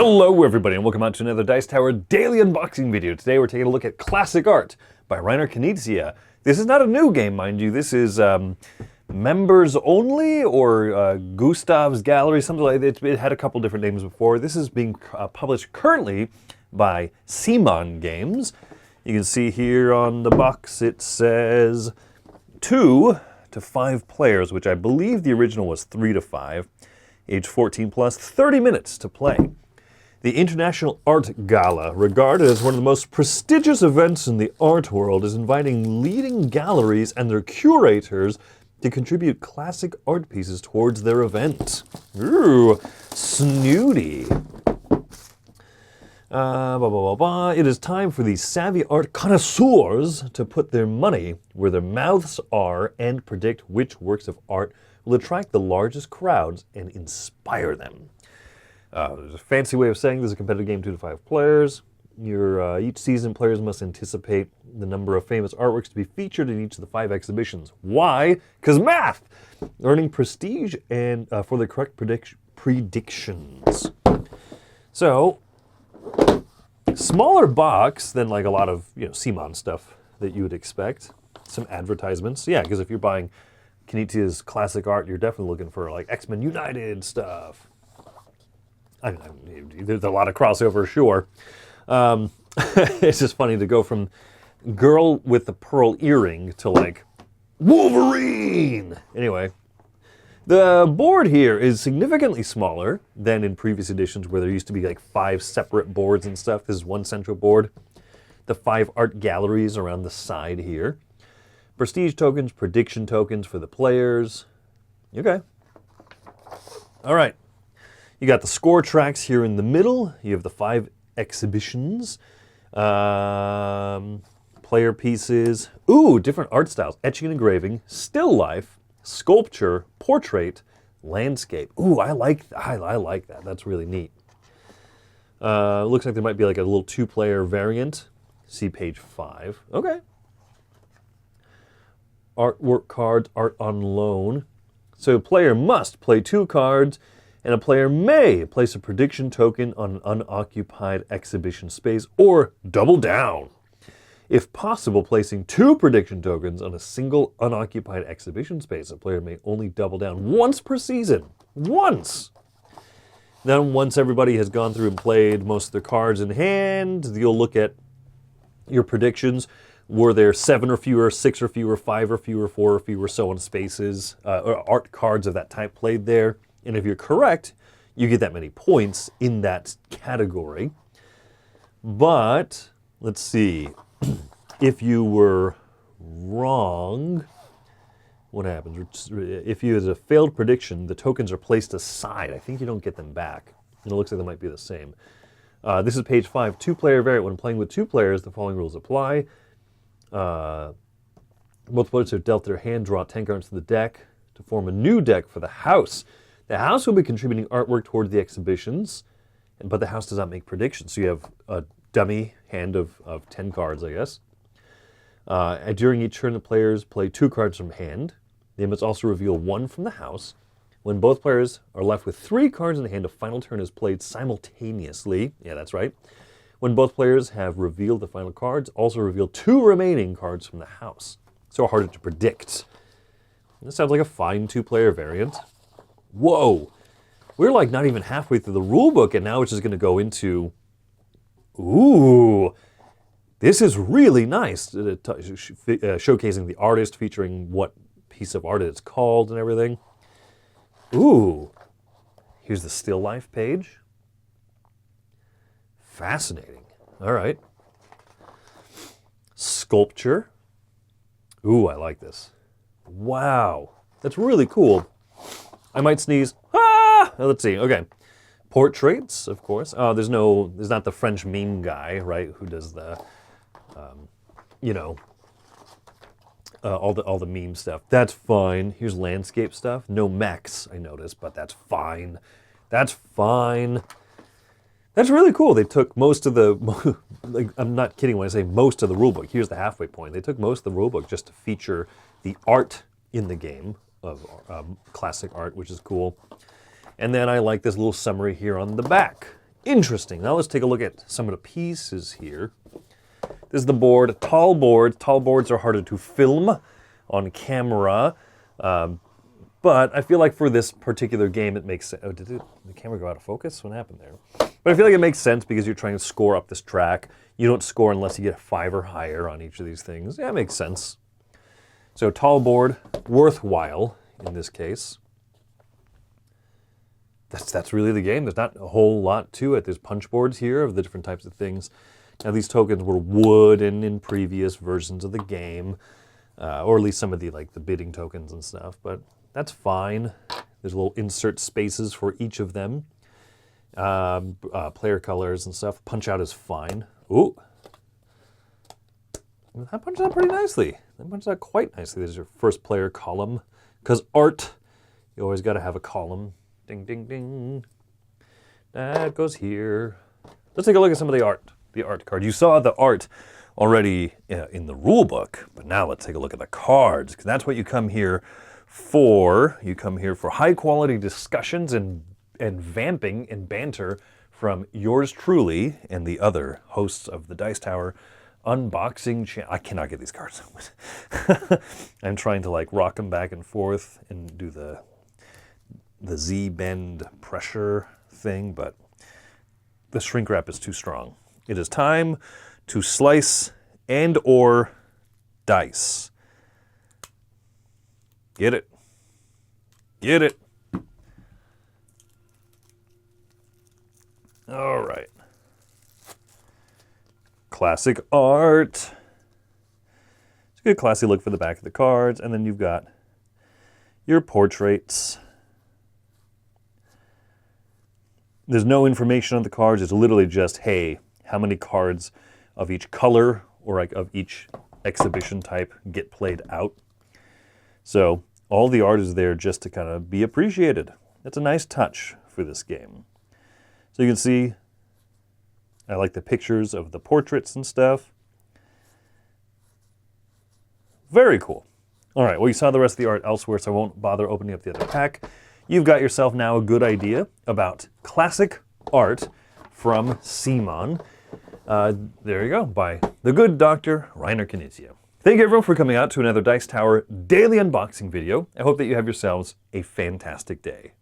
Hello everybody and welcome out to another Dice Tower daily unboxing video. Today we're taking a look at classic art by Rainer Knizia. This is not a new game, mind you. This is members only or Gustav's Gallery, something like that. It had a couple different names before. This is being published currently by Simon Games. You can see here on the box it says 2 to 5 players, which I believe the original was 3 to 5. Age 14 plus, 30 minutes to play. The International Art Gala, regarded as one of the most prestigious events in the art world, is inviting leading galleries and their curators to contribute classic art pieces towards their event. Ooh, snooty. It is time for the savvy art connoisseurs to put their money where their mouths are and predict which works of art will attract the largest crowds and inspire them. There's a fancy way of saying this is a competitive game, 2 to 5 players. Each season, players must anticipate the number of famous artworks to be featured in each of the 5 exhibitions. Why? Because math! Earning prestige and for the correct predictions. So, smaller box than like a lot of Simon stuff that you would expect. Some advertisements. Yeah, because if you're buying Knizia's classic art, you're definitely looking for like X-Men United stuff. I mean, there's a lot of crossover, sure. It's just funny to go from girl with the pearl earring to like Wolverine. Anyway, the board here is significantly smaller than in previous editions where there used to be like 5 separate boards and stuff. This is one central board. The 5 art galleries around the side here. Prestige tokens, prediction tokens for the players. Okay. All right. You got the score tracks here in the middle. You have the 5 exhibitions. Player pieces. Ooh, different art styles. Etching and engraving, still life, sculpture, portrait, landscape. Ooh, I like that. That's really neat. Looks like there might be like a little 2-player variant. See page 5. Okay. Artwork cards, art on loan. So a player must play 2 cards, and a player may place a prediction token on an unoccupied exhibition space or double down. If possible, placing 2 prediction tokens on a single unoccupied exhibition space, a player may only double down once per season. Once! Then once everybody has gone through and played most of their cards in hand, you'll look at your predictions. Were there 7 or fewer, 6 or fewer, 5 or fewer, 4 or fewer, so on spaces, or art cards of that type played there? And if you're correct, you get that many points in that category. But, let's see, if you were wrong, what happens? If you had a failed prediction, the tokens are placed aside. I think you don't get them back. And it looks like they might be the same. This is page 5, 2-player variant. When playing with 2 players, the following rules apply. Both players have dealt their hand, draw 10 cards to the deck to form a new deck for the house. The house will be contributing artwork towards the exhibitions, but the house does not make predictions. So you have a dummy hand of 10 cards, I guess. During each turn, the players play 2 cards from hand. They must also reveal 1 from the house. When both players are left with 3 cards in the hand, a final turn is played simultaneously. Yeah, that's right. When both players have revealed the final cards, also reveal 2 remaining cards from the house. So harder to predict. This sounds like a fine 2-player variant. Whoa! We're like not even halfway through the rule book, and now it's just going to go into... Ooh! This is really nice. Showcasing the artist, featuring what piece of art it's called and everything. Ooh! Here's the still life page. Fascinating. All right. Sculpture. Ooh, I like this. Wow. That's really cool. I might sneeze. Ah! Let's see. Okay. Portraits, of course. Oh, there's not the French meme guy, right, who does the, all the meme stuff. That's fine. Here's landscape stuff. No mechs, I noticed, but that's fine. That's fine. That's really cool. They took most of the, like, I'm not kidding when I say most of the rulebook. Here's the halfway point. They took most of the rulebook just to feature the art in the game of classic art, which is cool. And then I like this little summary here on the back. Interesting. Now let's take a look at some of the pieces here. This is the board, tall board. Tall boards are harder to film on camera. But I feel like for this particular game, it makes sense. Oh, did the camera go out of focus? What happened there? But I feel like it makes sense because you're trying to score up this track. You don't score unless you get a 5 or higher on each of these things. Yeah, it makes sense. So tall board, worthwhile in this case. That's really the game. There's not a whole lot to it. There's punch boards here of the different types of things. Now these tokens were wooden in previous versions of the game, or at least some of the the bidding tokens and stuff. But that's fine. There's little insert spaces for each of them. Player colors and stuff. Punch out is fine. Ooh. That punched out pretty nicely. That punched out quite nicely. There's your first player column. Because art, you always got to have a column. Ding, ding, ding. That goes here. Let's take a look at some of the art card. You saw the art already in the rule book, but now let's take a look at the cards, because that's what you come here for. You come here for high quality discussions and vamping and banter from yours truly and the other hosts of the Dice Tower unboxing channel. I cannot get these cards. I'm trying to rock them back and forth and do the Z-bend pressure thing, but the shrink wrap is too strong. It is time to slice and or dice. Get it. Get it. All right. Classic art. It's a good classy look for the back of the cards, and then you've got your portraits. There's no information on the cards. It's literally just, hey, how many cards of each color or of each exhibition type get played out. So all the art is there just to kind of be appreciated. That's a nice touch for this game. So you can see, I like the pictures of the portraits and stuff. Very cool. All right, well, you saw the rest of the art elsewhere, so I won't bother opening up the other pack. You've got yourself now a good idea about classic art from CMON. There you go, by the good Dr. Reiner Knizia. Thank you everyone for coming out to another Dice Tower daily unboxing video. I hope that you have yourselves a fantastic day.